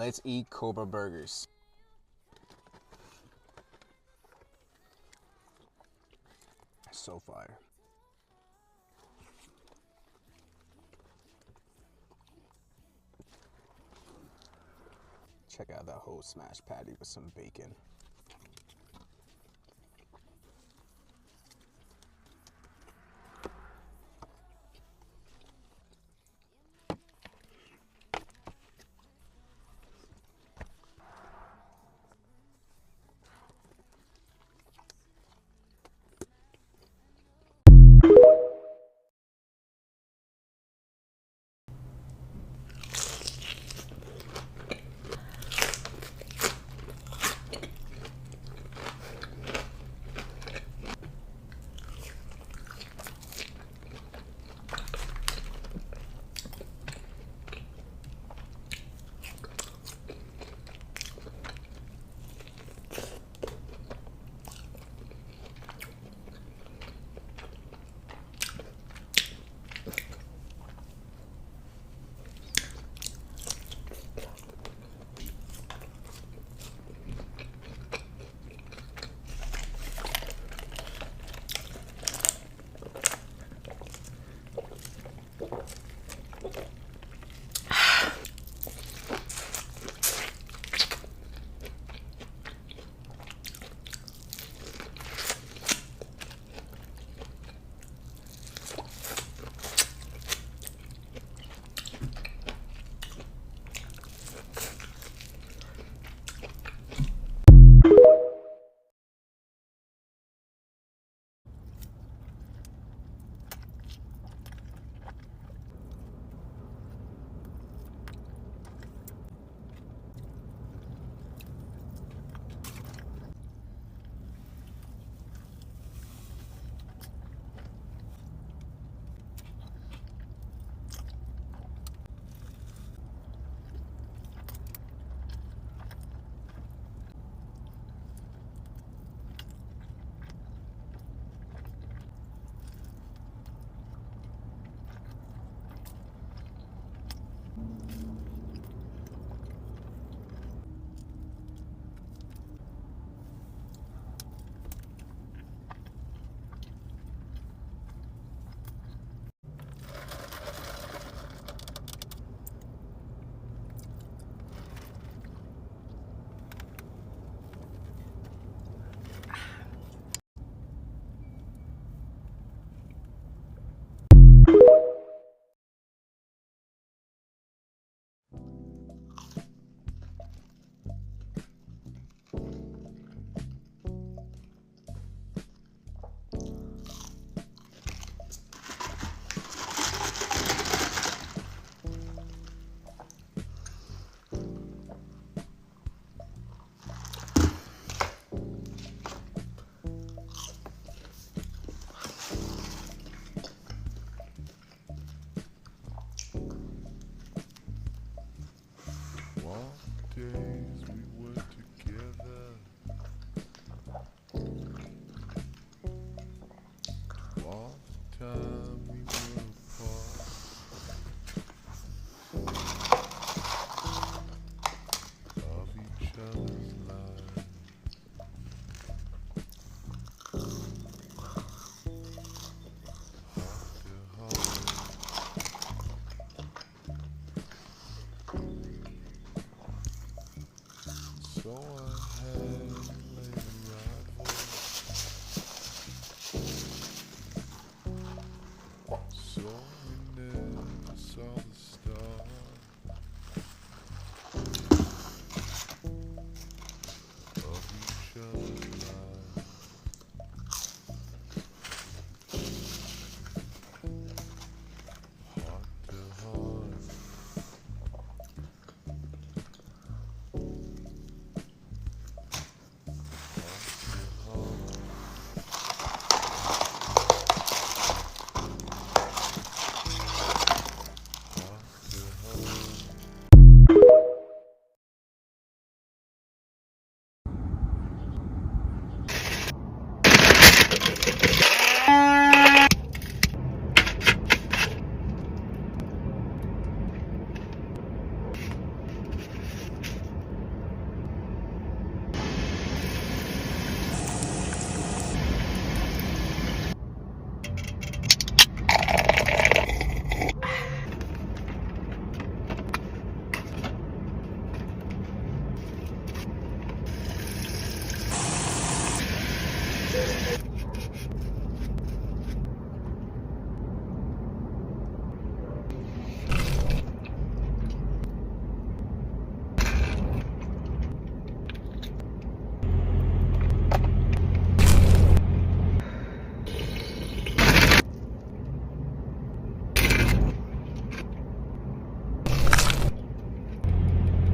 let's eat Cobra burgers. So fire. Check out that whole smash patty with some bacon.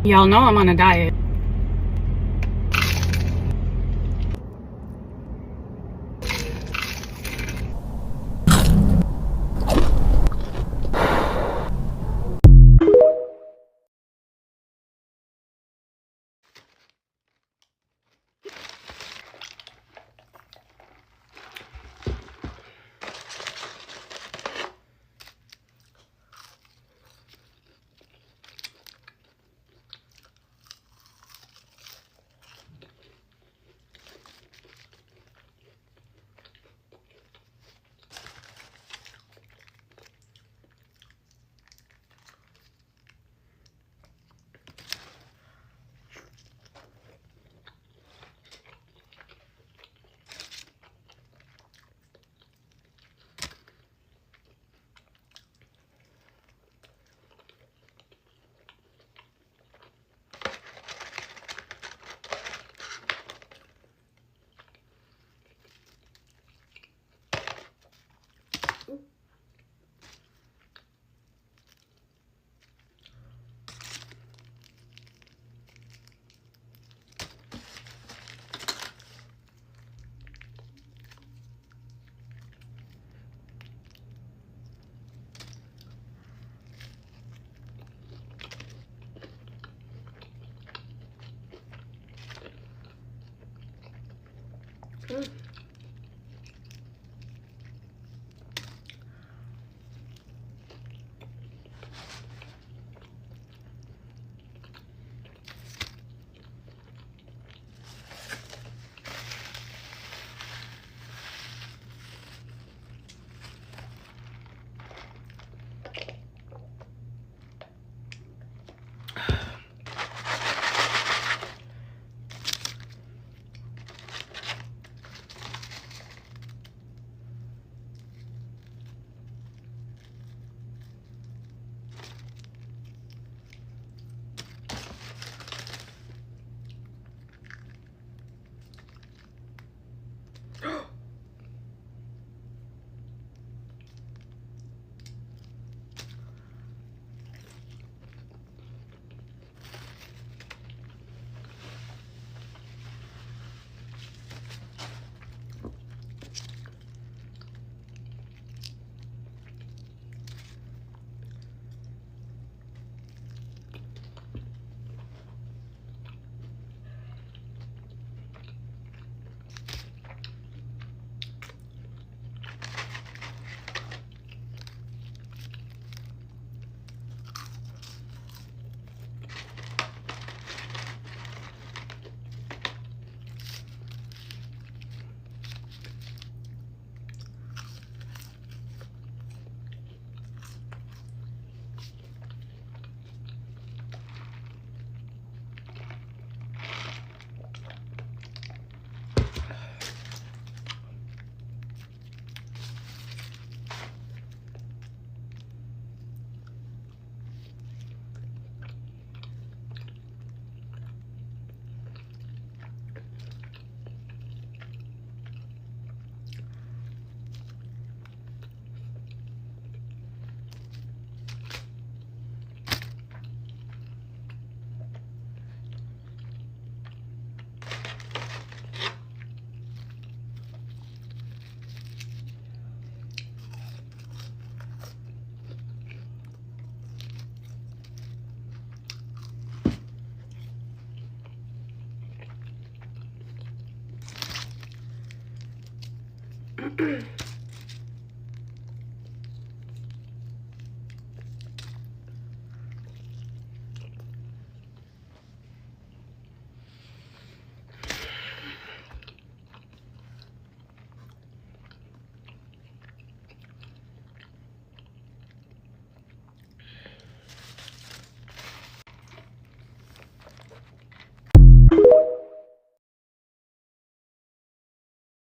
Y'all know I'm on a diet.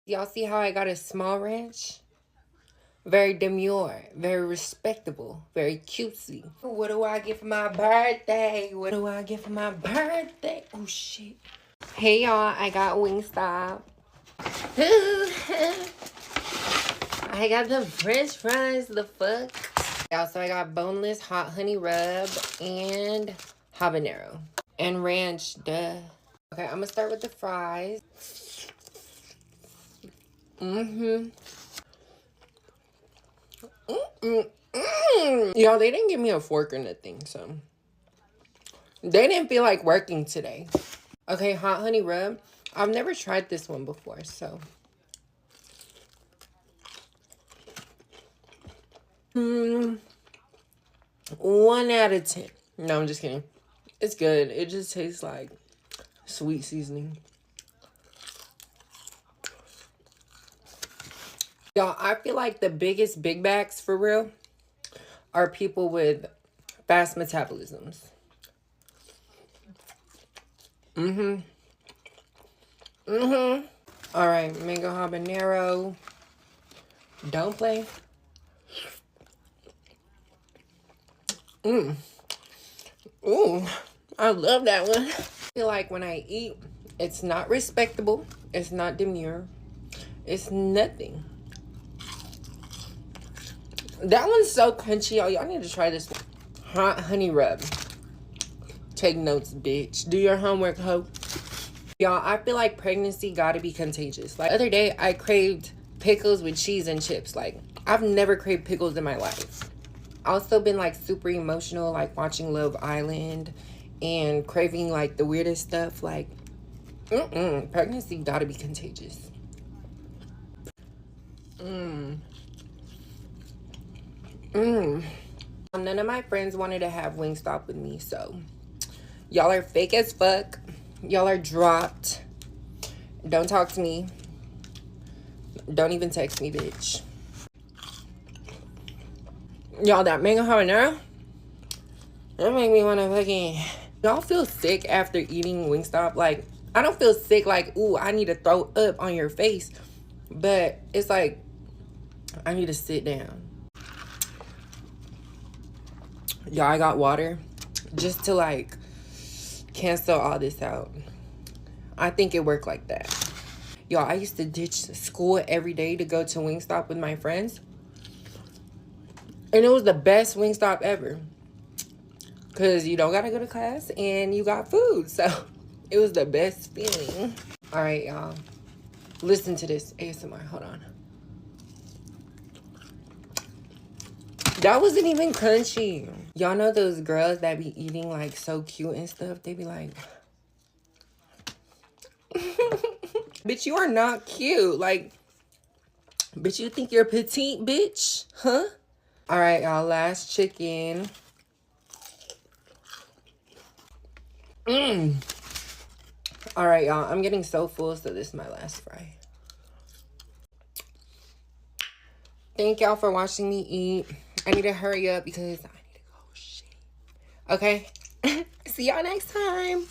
Y'all see how I got a small ranch? Very demure, very respectable, very cutesy. What do I get for my birthday? What do I get for my birthday? Oh, shit. Hey, y'all, I got Wingstop. I got the french fries, the fuck? Also, I got boneless hot honey rub and habanero. And ranch, duh. Okay, I'm gonna start with the fries. Y'all, they didn't give me a fork or nothing, so they didn't feel like working today. Okay, hot honey rub. I've never tried this one before, so. 1 out of 10. No, I'm just kidding. It's good. It just tastes like sweet seasoning. Y'all, I feel like the biggest big bags for real are people with fast metabolisms. All right, mango habanero. Don't play. Ooh, I love that one. I feel like when I eat, it's not respectable. It's not demure. It's nothing. That one's so crunchy, y'all. Y'all need to try this one. Hot honey rub. Take notes, bitch. Do your homework, ho. Y'all, I feel like pregnancy gotta be contagious. Like, the other day, I craved pickles with cheese and chips. Like, I've never craved pickles in my life. Also been, like, super emotional, like, watching Love Island and craving, like, the weirdest stuff. Like, pregnancy gotta be contagious. None of my friends wanted to have Wingstop with me, so y'all are fake as fuck. Y'all are dropped. Don't talk to me. Don't even text me, bitch. Y'all, that mango habanero, that make me want to fucking... Y'all feel sick after eating Wingstop? Like, I don't feel sick like, ooh, I need to throw up on your face. But it's like, I need to sit down. Y'all, I got water just to, like, cancel all this out. I think it worked like that. Y'all, I used to ditch school every day to go to Wingstop with my friends. And it was the best Wingstop ever. Because you don't got to go to class and you got food. So, it was the best feeling. All right, y'all. Listen to this ASMR. Hold on. That wasn't even crunchy. Y'all know those girls that be eating, like, so cute and stuff? They be like... Bitch, you are not cute. Like, bitch, you think you're petite, bitch? Huh? All right, y'all. Last chicken. All right, y'all. I'm getting so full, so this is my last fry. Thank y'all for watching me eat. I need to hurry up because I need to go shit. Okay? See y'all next time.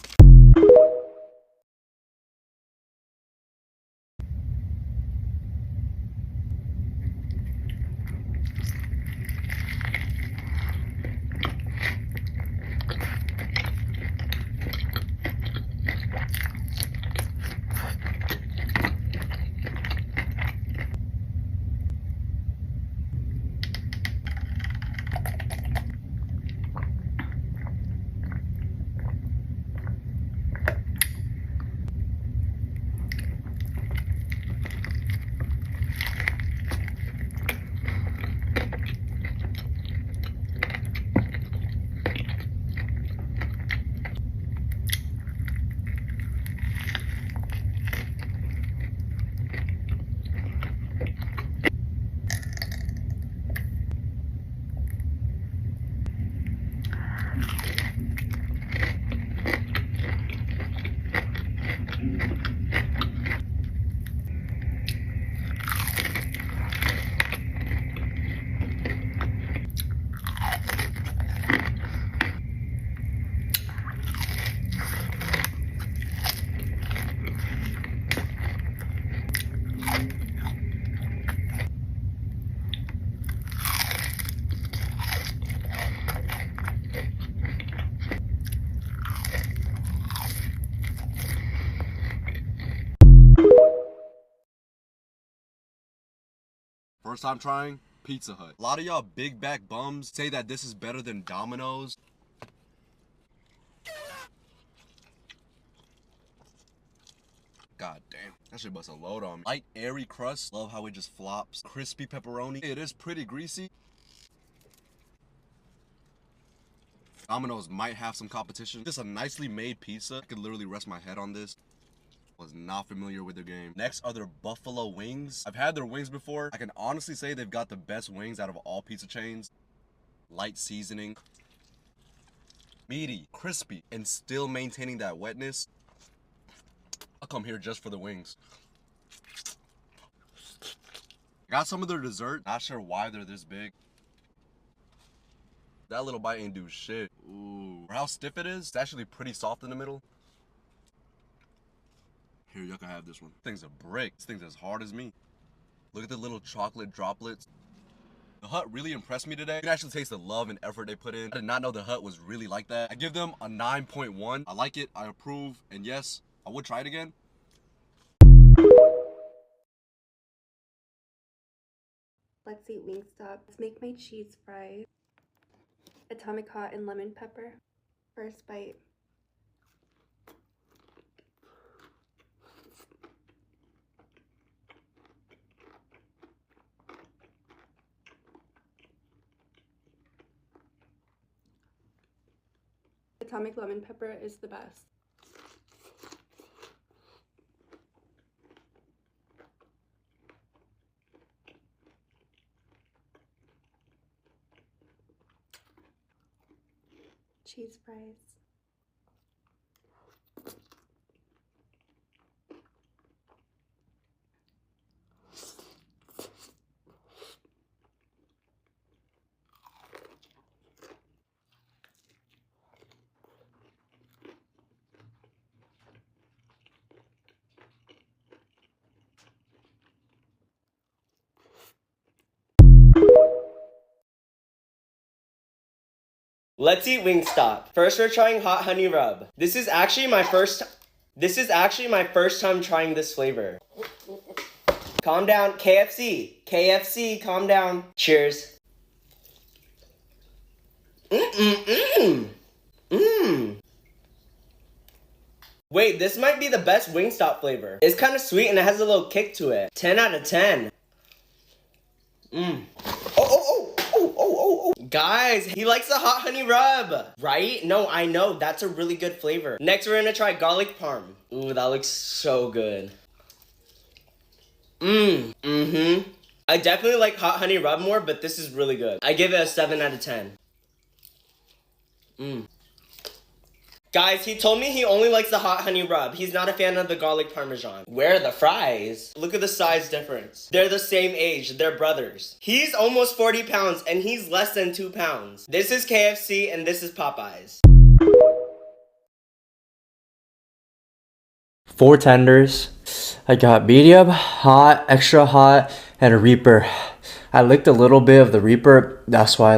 First time trying Pizza Hut. A lot of y'all big back bums say that this is better than Domino's. God damn, that shit must have load on me. Light, airy crust. Love how it just flops. Crispy pepperoni. It is pretty greasy. Domino's might have some competition. Just a nicely made pizza. I could literally rest my head on this. Was not familiar with their game. Next are their buffalo wings. I've had their wings before. I can honestly say they've got the best wings out of all pizza chains. Light seasoning. Meaty, crispy, and still maintaining that wetness. I'll come here just for the wings. Got some of their dessert. Not sure why they're this big. That little bite ain't do shit. Ooh. For how stiff it is, it's actually pretty soft in the middle. Here, y'all can have this one. This thing's a brick. This thing's as hard as me. Look at the little chocolate droplets. The Hut really impressed me today. You can actually taste the love and effort they put in. I did not know the Hut was really like that. I give them a 9.1. I like it. I approve. And yes, I would try it again. Let's eat Wingstop. Let's make my cheese fries. Atomic hot and lemon pepper. First bite. Atomic lemon pepper is the best. Cheese fries. Let's eat Wingstop. First, we're trying hot honey rub. This is actually my first time trying this flavor. Calm down, KFC. KFC, calm down. Cheers. Wait, this might be the best Wingstop flavor. It's kind of sweet and it has a little kick to it. 10 out of 10. Guys, he likes the hot honey rub, right? No, I know, that's a really good flavor. Next, we're gonna try garlic parm. Ooh, that looks so good. I definitely like hot honey rub more, but this is really good. I give it a 7 out of 10. Guys, he told me he only likes the hot honey rub. He's not a fan of the garlic parmesan. Where are the fries? Look at the size difference. They're the same age. They're brothers. He's almost 40 pounds and he's less than 2 pounds. This is KFC and this is Popeyes. 4 tenders. I got medium, hot, extra hot, and a Reaper. I licked a little bit of the Reaper. That's why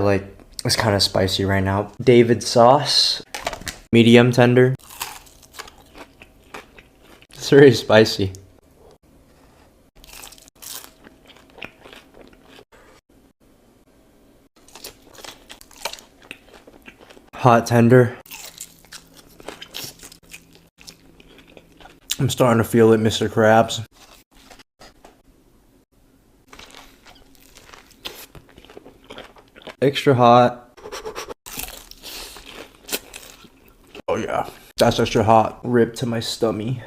it's kind of spicy right now. David sauce. Medium tender. It's very spicy. Hot tender. I'm starting to feel it, Mr. Krabs. Extra hot. Oh yeah, that's extra hot. Rip to my stomach.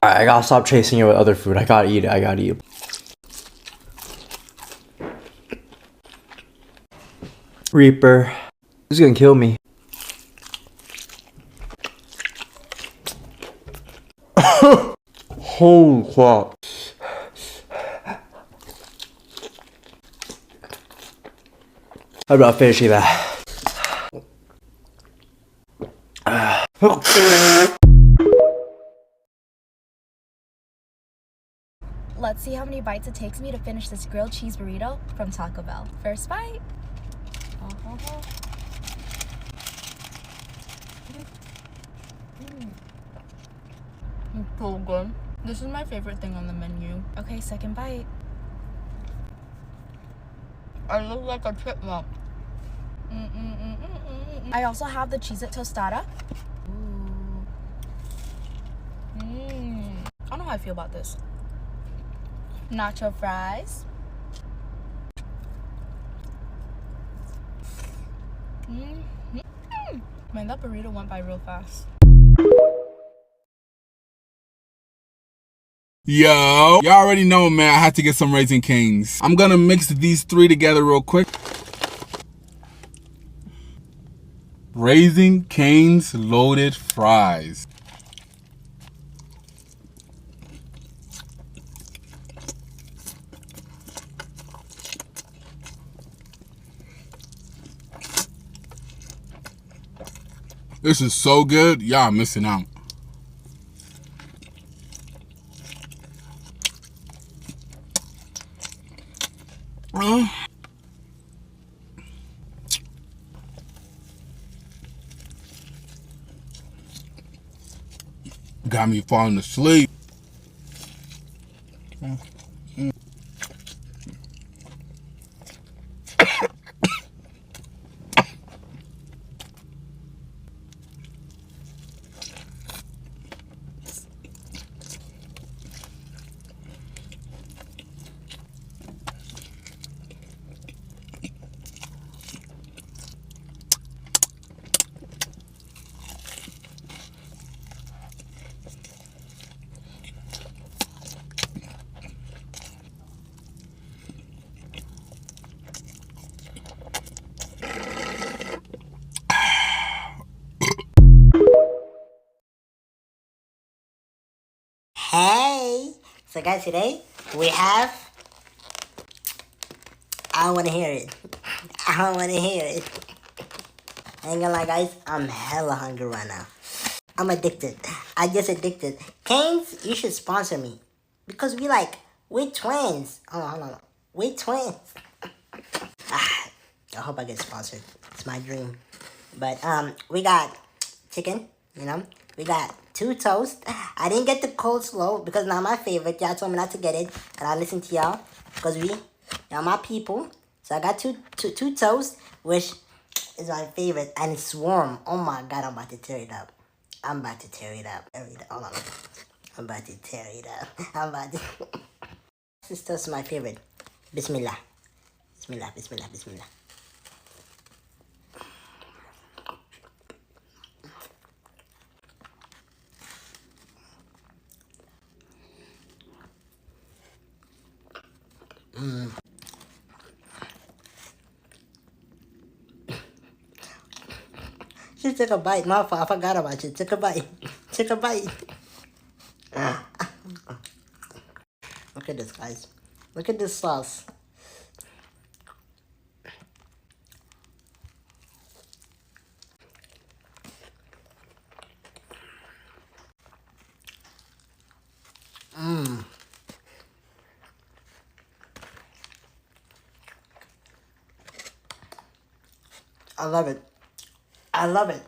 Alright, I gotta stop chasing it with other food. I gotta eat it. I gotta eat it. Reaper. This is gonna kill me. Holy crap. I'm about finishing that. Let's see how many bites it takes me to finish this grilled cheese burrito from Taco Bell. First bite. It's so good. This is my favorite thing on the menu. Okay, second bite. I look like a chipmunk. I also have the Cheez-It tostada. I don't know how I feel about this. Nacho fries. Man, that burrito went by real fast. Yo, y'all already know, man, I had to get some Raisin Canes. I'm gonna mix these three together real quick. Raisin Canes loaded fries. This is so good, y'all missing out. Got me falling asleep. Hey! So guys, today we have... I don't want to hear it. I don't want to hear it. I ain't gonna lie, guys. I'm hella hungry right now. I'm addicted. I just addicted. Canes, you should sponsor me. Because we're twins. Hold on. We're twins. I hope I get sponsored. It's my dream. But, we got chicken, you know. We got 2 toast. I didn't get the coleslaw because not my favorite. Y'all told me not to get it. And I listened to y'all because y'all my people. So I got two toast, which is my favorite. And it's warm. Oh my God, I'm about to tear it up. Hold on. I'm about to tear it up. This toast is my favorite. Bismillah. Bismillah. She took a bite. My fault. I forgot about you. Took a bite. Look at this, guys. Look at this sauce. I love it.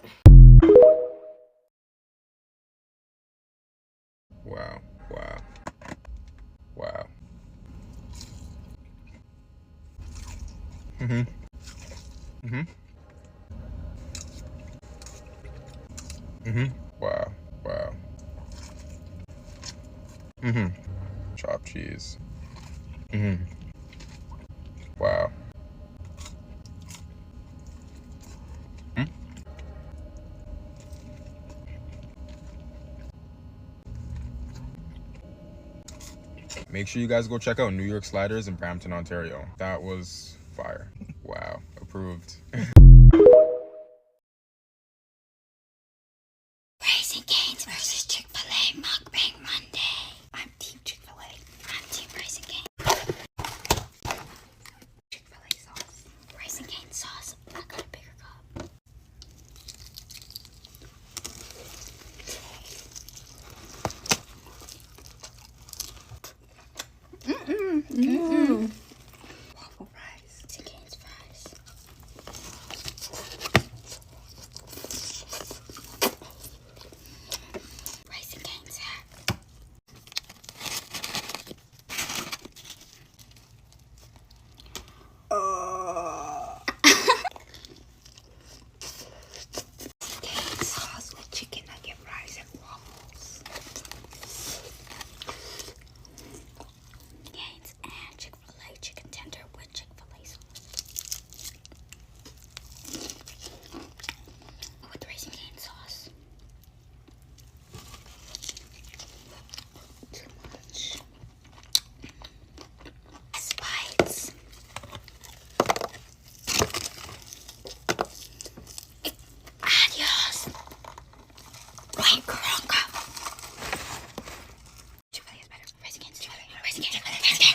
Wow. Wow. Chopped cheese. Wow. Make sure you guys go check out New York Sliders in Brampton, Ontario. That was fire. Wow. Approved. Raisin Cane's versus Chick-fil-A Mukbang Monday. I'm Team Chick-fil-A. I'm Team Raisin Cane. Chick-fil-A sauce. Raisin Cane sauce. I got a bigger cup. Waffle fries. Raisin Cane's fries. Raisin Cane's hat. Chick-fil-A.